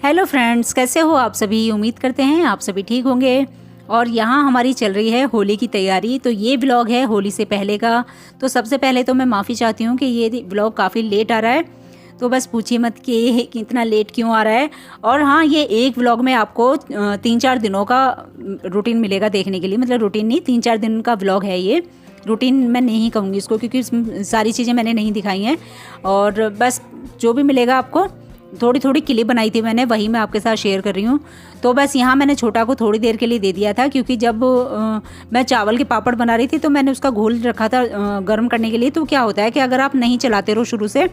Hello friends, कैसे हो आप सभी। उम्मीद करते हैं आप सभी ठीक होंगे। और यहाँ हमारी चल रही है होली की तैयारी। तो ये व्लॉग है होली से पहले का। तो सबसे पहले तो मैं माफ़ी चाहती हूँ कि ये व्लॉग काफ़ी लेट आ रहा है। तो बस पूछिए मत कि इतना लेट क्यों आ रहा है। और हाँ, ये एक व्लॉग में आपको 3-4 दिनों का रूटीन मिलेगा देखने के लिए। मतलब रूटीन नहीं, 3-4 दिन का व्लॉग है ये। रूटीन मैं नहीं कहूँगी इसको, क्योंकि इसमें सारी चीज़ें मैंने नहीं दिखाई हैं। और बस जो भी मिलेगा आपको, थोड़ी थोड़ी क्लिप बनाई थी मैंने, वही मैं आपके साथ शेयर कर रही हूँ। तो बस यहाँ मैंने छोटा को थोड़ी देर के लिए दे दिया था, क्योंकि जब मैं चावल के पापड़ बना रही थी तो मैंने उसका घोल रखा था गर्म करने के लिए। तो क्या होता है कि अगर आप नहीं चलाते रहो शुरू से,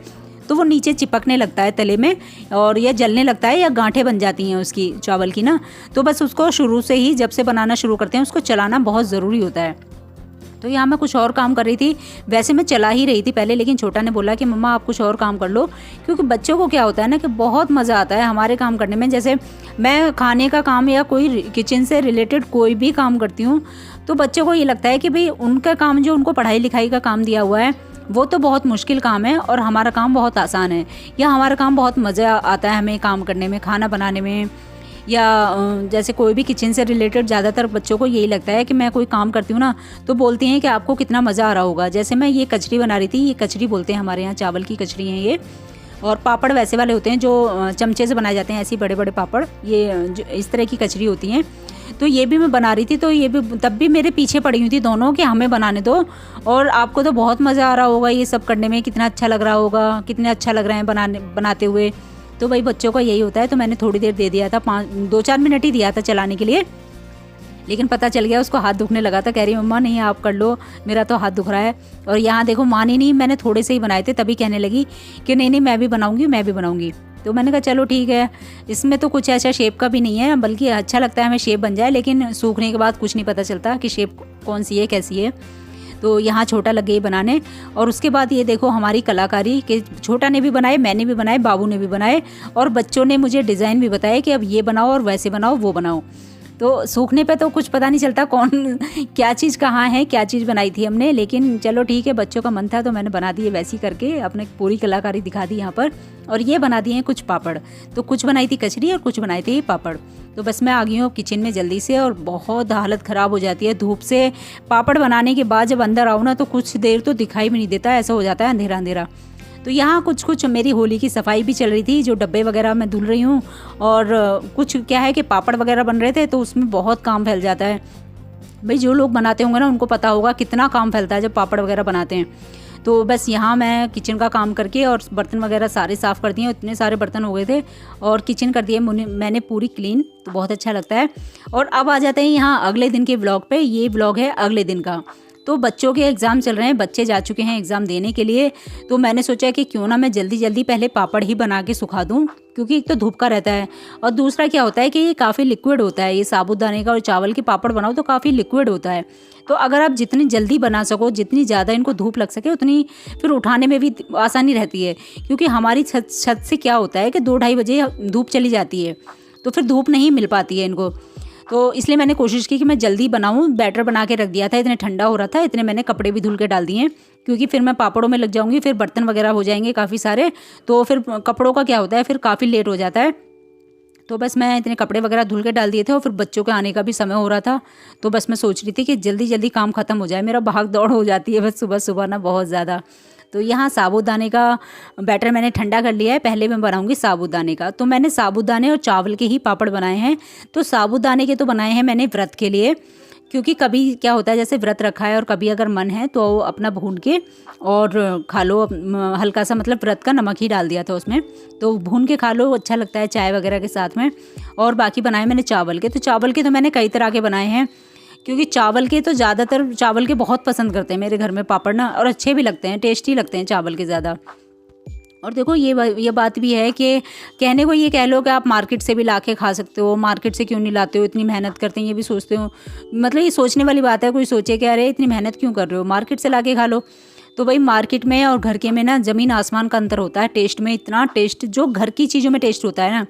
तो वो नीचे चिपकने लगता है तले में, और या जलने लगता है, या गांठें बन जाती हैं उसकी चावल की ना। तो बस उसको शुरू से ही, जब से बनाना शुरू करते हैं, उसको चलाना बहुत ज़रूरी होता है। तो यहाँ मैं कुछ और काम कर रही थी। वैसे मैं चला ही रही थी पहले, लेकिन छोटा ने बोला कि मम्मा आप कुछ और काम कर लो, क्योंकि बच्चों को क्या होता है ना कि बहुत मज़ा आता है हमारे काम करने में। जैसे मैं खाने का काम या कोई किचन से रिलेटेड कोई भी काम करती हूँ, तो बच्चों को ये लगता है कि भाई उनका काम, जो उनको पढ़ाई लिखाई का काम दिया हुआ है, वो तो बहुत मुश्किल काम है और हमारा काम बहुत आसान है, या हमारा काम बहुत मज़ा आता है हमें काम करने में, खाना बनाने में, या जैसे कोई भी किचन से रिलेटेड। ज़्यादातर बच्चों को यही लगता है कि मैं कोई काम करती हूँ ना, तो बोलती हैं कि आपको कितना मज़ा आ रहा होगा। जैसे मैं ये कचरी बना रही थी, ये कचरी बोलते हैं हमारे यहाँ, चावल की कचरी हैं ये। और पापड़ वैसे वाले होते हैं जो चमचे से बनाए जाते हैं, ऐसे बड़े बड़े पापड़, ये इस तरह की कचरी होती हैं। तो ये भी मैं बना रही थी। तो ये भी तब भी मेरे पीछे पड़ी हुई थी दोनों कि हमें बनाने दो, और आपको तो बहुत मज़ा आ रहा होगा ये सब करने में, कितना अच्छा लग रहा होगा, कितने अच्छा लग रहे हैं बनाते हुए। तो भाई बच्चों का यही होता है। तो मैंने थोड़ी देर दे दिया था, 2-4 मिनट ही दिया था चलाने के लिए, लेकिन पता चल गया उसको हाथ दुखने लगा था। कह रही मम्मा नहीं आप कर लो, मेरा तो हाथ दुख रहा है। और यहाँ देखो मानी नहीं, मैंने थोड़े से ही बनाए थे, तभी कहने लगी कि नहीं मैं भी बनाऊंगी। तो मैंने कहा चलो ठीक है, इसमें तो कुछ ऐसा शेप का भी नहीं है, बल्कि अच्छा लगता है हमें शेप बन जाए, लेकिन सूखने के बाद कुछ नहीं पता चलता कि शेप कौन सी है कैसी है। तो यहाँ छोटा लग गई बनाने। और उसके बाद ये देखो हमारी कलाकारी के, छोटा ने भी बनाए, मैंने भी बनाए, बाबू ने भी बनाए, और बच्चों ने मुझे डिज़ाइन भी बताया कि अब ये बनाओ और वैसे बनाओ, वो बनाओ। तो सूखने पे तो कुछ पता नहीं चलता कौन क्या चीज़ कहाँ है, क्या चीज़ बनाई थी हमने, लेकिन चलो ठीक है, बच्चों का मन था तो मैंने बना दिए वैसी करके, अपने पूरी कलाकारी दिखा दी यहाँ पर। और ये बना दिए हैं कुछ पापड़। तो कुछ बनाई थी कचरी और कुछ बनाए थे पापड़। तो बस मैं आ गई हूँ किचन में जल्दी से, और बहुत हालत ख़राब हो जाती है धूप से। पापड़ बनाने के बाद जब अंदर आओ ना, तो कुछ देर तो दिखाई भी नहीं देता, ऐसा हो जाता है अंधेरा अंधेरा। तो यहाँ कुछ मेरी होली की सफाई भी चल रही थी, जो डब्बे वगैरह मैं धुल रही हूँ। और कुछ क्या है कि पापड़ वगैरह बन रहे थे, तो उसमें बहुत काम फैल जाता है। भाई जो लोग बनाते होंगे ना, उनको पता होगा कितना काम फैलता है जब पापड़ वगैरह बनाते हैं। तो बस यहाँ मैं किचन का काम करके और बर्तन वगैरह सारे साफ़ कर दिए। इतने सारे बर्तन हो गए थे, और किचन कर दिए मैंने पूरी क्लीन। तो बहुत अच्छा लगता है। और अब आ जाते हैं यहाँ अगले दिन के व्लॉग पे। ये व्लॉग है अगले दिन का। तो बच्चों के एग्ज़ाम चल रहे हैं, बच्चे जा चुके हैं एग्ज़ाम देने के लिए। तो मैंने सोचा कि क्यों ना मैं जल्दी जल्दी पहले पापड़ ही बना के सुखा दूं, क्योंकि एक तो धूप का रहता है, और दूसरा क्या होता है कि ये काफ़ी लिक्विड होता है। ये साबूदाने का और चावल के पापड़ बनाओ तो काफ़ी लिक्विड होता है। तो अगर आप जितनी जल्दी बना सको, जितनी ज़्यादा इनको धूप लग सके, उतनी फिर उठाने में भी आसानी रहती है। क्योंकि हमारी छत से क्या होता है कि 2-2:30 बजे धूप चली जाती है, तो फिर धूप नहीं मिल पाती है इनको। तो इसलिए मैंने कोशिश की कि मैं जल्दी बनाऊं। बैटर बना के रख दिया था, इतने ठंडा हो रहा था, इतने मैंने कपड़े भी धुल के डाल दिए, क्योंकि फिर मैं पापड़ों में लग जाऊंगी, फिर बर्तन वगैरह हो जाएंगे काफ़ी सारे। तो फिर कपड़ों का क्या होता है, फिर काफ़ी लेट हो जाता है। तो बस मैं इतने कपड़े वगैरह धुल के डाल दिए थे, और फिर बच्चों के आने का भी समय हो रहा था। तो बस मैं सोच रही थी कि जल्दी जल्दी काम ख़त्म हो जाए। मेरा भाग दौड़ हो जाती है बस सुबह सुबह ना, बहुत ज़्यादा। तो यहाँ साबूदाने का बैटर मैंने ठंडा कर लिया है। पहले मैं बनाऊंगी साबूदाने का। तो मैंने साबूदाने और चावल के ही पापड़ बनाए हैं। तो साबूदाने के तो बनाए हैं मैंने व्रत के लिए, क्योंकि कभी क्या होता है, जैसे व्रत रखा है और कभी अगर मन है तो अपना भून के और खा लो। हल्का सा मतलब व्रत का नमक ही डाल दिया था उसमें, तो भून के खा लो, अच्छा लगता है चाय वगैरह के साथ में। और बाकी बनाए मैंने चावल के। तो चावल के तो मैंने कई तरह के बनाए हैं, क्योंकि चावल के तो ज़्यादातर चावल के बहुत पसंद करते हैं मेरे घर में पापड़ ना, और अच्छे भी लगते हैं, टेस्टी लगते हैं चावल के ज़्यादा। और देखो ये बात भी है कि कहने को ये कह लो कि आप मार्केट से भी ला के खा सकते हो, मार्केट से क्यों नहीं लाते हो, इतनी मेहनत करते हैं, ये भी सोचते हो। मतलब ये सोचने वाली बात है, कोई सोचे कि अरे इतनी मेहनत क्यों कर रहे हो, मार्केट से ला के खा लो। तो भाई मार्केट में और घर के में ना ज़मीन आसमान का अंतर होता है टेस्ट में। इतना टेस्ट जो घर की चीज़ों में टेस्ट होता है ना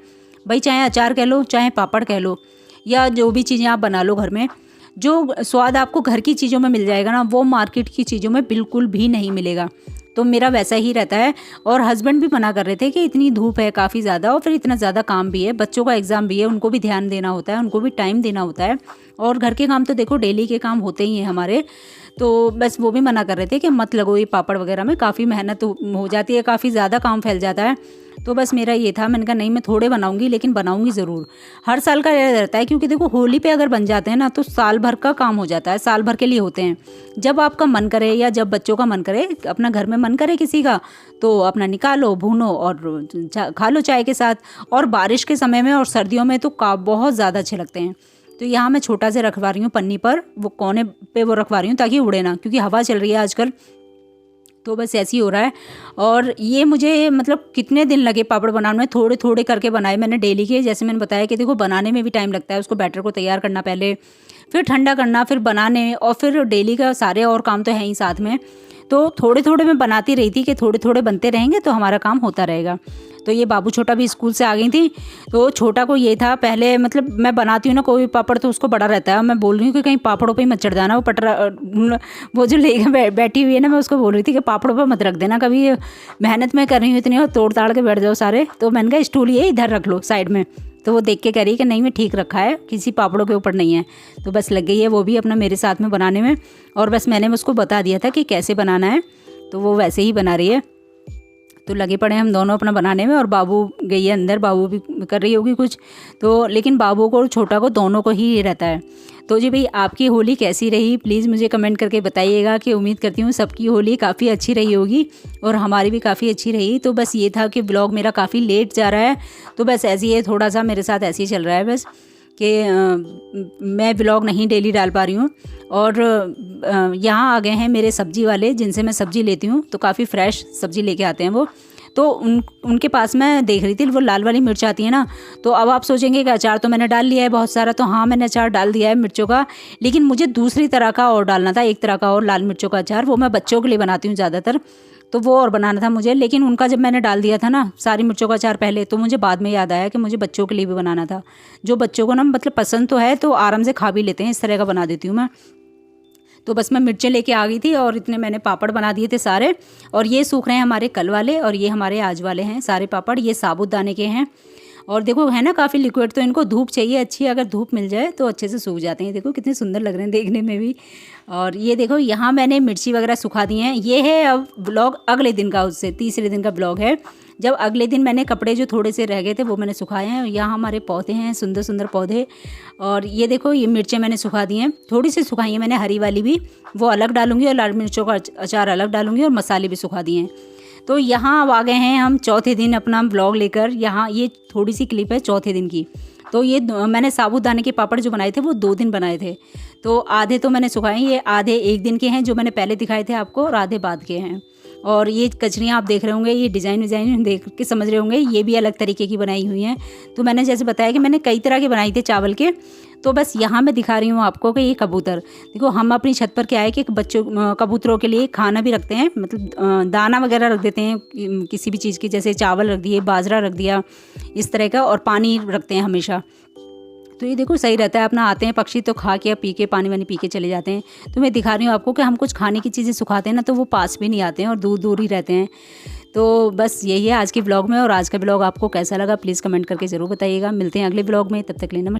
भाई, चाहे अचार कह लो, चाहे पापड़ कह लो, या जो भी चीज़ें आप बना लो घर में, जो स्वाद आपको घर की चीज़ों में मिल जाएगा ना, वो मार्केट की चीज़ों में बिल्कुल भी नहीं मिलेगा। तो मेरा वैसा ही रहता है। और हस्बैंड भी मना कर रहे थे कि इतनी धूप है काफ़ी ज़्यादा और फिर इतना ज़्यादा काम भी है, बच्चों का एग्ज़ाम भी है, उनको भी ध्यान देना होता है, उनको भी टाइम देना होता है। और घर के काम तो देखो डेली के काम होते ही हैं हमारे, तो बस वो भी मना कर रहे थे कि मत लगो ये पापड़ वगैरह में, काफ़ी मेहनत हो जाती है, काफ़ी ज़्यादा काम फैल जाता है। तो बस मेरा ये था, मैंने कहा नहीं मैं थोड़े बनाऊंगी लेकिन बनाऊंगी ज़रूर। हर साल का यह रहता है, क्योंकि देखो होली पे अगर बन जाते हैं ना तो साल भर का काम हो जाता है, साल भर के लिए होते हैं। जब आपका मन करे या जब बच्चों का मन करे, अपना घर में मन करे किसी का, तो अपना निकालो, भूनो और खा लो चाय के साथ। और बारिश के समय में और सर्दियों में तो बहुत ज़्यादा अच्छे लगते हैं। तो यहाँ मैं छोटा से रखवा रही हूँ पन्नी पर, वो कोने पे वो रखवा रही हूँ ताकि उड़े ना, क्योंकि हवा चल रही है आजकल। तो बस ऐसे ही हो रहा है। और ये मुझे मतलब कितने दिन लगे पापड़ बनाने में, थोड़े थोड़े करके बनाए मैंने डेली के। जैसे मैंने बताया कि देखो बनाने में भी टाइम लगता है, उसको बैटर को तैयार करना पहले, फिर ठंडा करना, फिर बनाने, और फिर डेली का सारे और काम तो है ही साथ में। तो थोड़े थोड़े मैं बनाती रही थी कि थोड़े थोड़े बनते रहेंगे तो हमारा काम होता रहेगा। तो ये बाबू छोटा भी स्कूल से आ गई थी, तो छोटा को ये था पहले, मतलब मैं बनाती हूँ ना कोई पापड़ तो उसको बड़ा रहता है, मैं बोल रही हूँ कि कहीं पापड़ों पे ही मत चढ़ जाना, वो पटरा वो जो लेके बैठी हुई है ना, मैं उसको बोल रही थी कि पापड़ों पे मत रख देना कभी, मेहनत मैं कर रही हूँ इतनी और तोड़ ताड़ के बैठ जाओ सारे। तो मैंने कहा स्टूल ये इधर रख लो साइड में। तो वो देख के कह रही कि नहीं मैं ठीक रखा है, किसी पापड़ों के ऊपर नहीं है। तो बस लग गई है वो भी अपना मेरे साथ में बनाने में, और बस मैंने उसको बता दिया था कि कैसे बनाना है, तो वो वैसे ही बना रही है। तो लगे पड़े हम दोनों अपना बनाने में, और बाबू गई है अंदर, बाबू भी कर रही होगी कुछ तो, लेकिन बाबू को और छोटा को दोनों को ही रहता है। तो जी भाई, आपकी होली कैसी रही प्लीज़ मुझे कमेंट करके बताइएगा, कि उम्मीद करती हूँ सबकी होली काफ़ी अच्छी रही होगी और हमारी भी काफ़ी अच्छी रही। तो बस ये था कि ब्लॉग मेरा काफ़ी लेट जा रहा है, तो बस ऐसे ही है, थोड़ा सा मेरे साथ ऐसे ही चल रहा है बस, कि मैं व्लॉग नहीं डेली डाल पा रही हूँ। और यहाँ आ गए हैं मेरे सब्जी वाले, जिनसे मैं सब्ज़ी लेती हूँ, तो काफ़ी फ्रेश सब्ज़ी लेके आते हैं वो। तो उनके पास मैं देख रही थी वो लाल वाली मिर्च आती है ना, तो अब आप सोचेंगे कि अचार तो मैंने डाल लिया है बहुत सारा, तो हाँ मैंने अचार डाल दिया है मिर्चों का, लेकिन मुझे दूसरी तरह का और डालना था, एक तरह का और लाल मिर्चों का अचार, वो मैं बच्चों के लिए बनाती हूँ ज़्यादातर, तो वो और बनाना था मुझे। लेकिन उनका जब मैंने डाल दिया था ना सारी मिर्चों का अचार पहले, तो मुझे बाद में याद आया कि मुझे बच्चों के लिए भी बनाना था, जो बच्चों को ना मतलब पसंद तो है, तो आराम से खा भी लेते हैं, इस तरह का बना देती हूँ मैं। तो बस मैं मिर्चें लेके आ गई थी और इतने मैंने पापड़ बना दिए थे सारे। और ये सूख रहे हैं हमारे कल वाले, और ये हमारे आज वाले हैं सारे पापड़, ये साबूदाने के हैं। और देखो है ना काफ़ी लिक्विड, तो इनको धूप चाहिए अच्छी, अगर धूप मिल जाए तो अच्छे से सूख जाते हैं। देखो कितने सुंदर लग रहे हैं देखने में भी। और ये देखो यहाँ मैंने मिर्ची वगैरह सुखा दी हैं। ये है अब ब्लॉग अगले दिन का, उससे तीसरे दिन का ब्लॉग है, जब अगले दिन मैंने कपड़े जो थोड़े से रह गए थे वो मैंने सुखाए हैं। यहाँ हमारे पौधे हैं, सुंदर सुंदर पौधे। और ये देखो ये मिर्चें मैंने सुखा दी हैं, थोड़ी सी सुखाई हैं मैंने, हरी वाली भी वो अलग डालूंगी और लाल मिर्चों का अचार अलग डालूंगी, और मसाले भी सुखा दिए हैं। तो यहाँ अब आ गए हैं हम चौथे दिन अपना ब्लॉग लेकर। यहाँ ये थोड़ी सी क्लिप है चौथे दिन की। तो ये मैंने साबूदाने के पापड़ जो बनाए थे वो 2 दिन बनाए थे, तो आधे तो मैंने सुखाए, ये आधे 1 दिन के हैं जो मैंने पहले दिखाए थे आपको, और आधे बाद के हैं। और ये कचरियाँ आप देख रहे होंगे, ये डिज़ाइन देख के समझ रहे होंगे, ये भी अलग तरीके की बनाई हुई हैं। तो मैंने जैसे बताया कि मैंने कई तरह के बनाए थे चावल के, तो बस यहाँ मैं दिखा रही हूँ आपको कि ये कबूतर। देखो हम अपनी छत पर क्या है कि बच्चों कबूतरों के लिए खाना भी रखते हैं, मतलब दाना वगैरह रख देते हैं किसी भी चीज़ की, जैसे चावल रख दिए, बाजरा रख दिया, इस तरह का, और पानी रखते हैं हमेशा। तो ये देखो सही रहता है, अपना आते हैं पक्षी तो खा के पी के पानी वानी पी के चले जाते हैं। तो मैं दिखा रही हूँ आपको कि हम कुछ खाने की चीज़ें सुखाते हैं ना, तो वो पास भी नहीं आते हैं और दूर दूर ही रहते हैं। तो बस यही है आज के ब्लॉग में। और आज का ब्लॉग आपको कैसा लगा प्लीज़ कमेंट करके ज़रूर बताइएगा। मिलते हैं अगले ब्लॉग में, तब तक के लिए नमस्कार।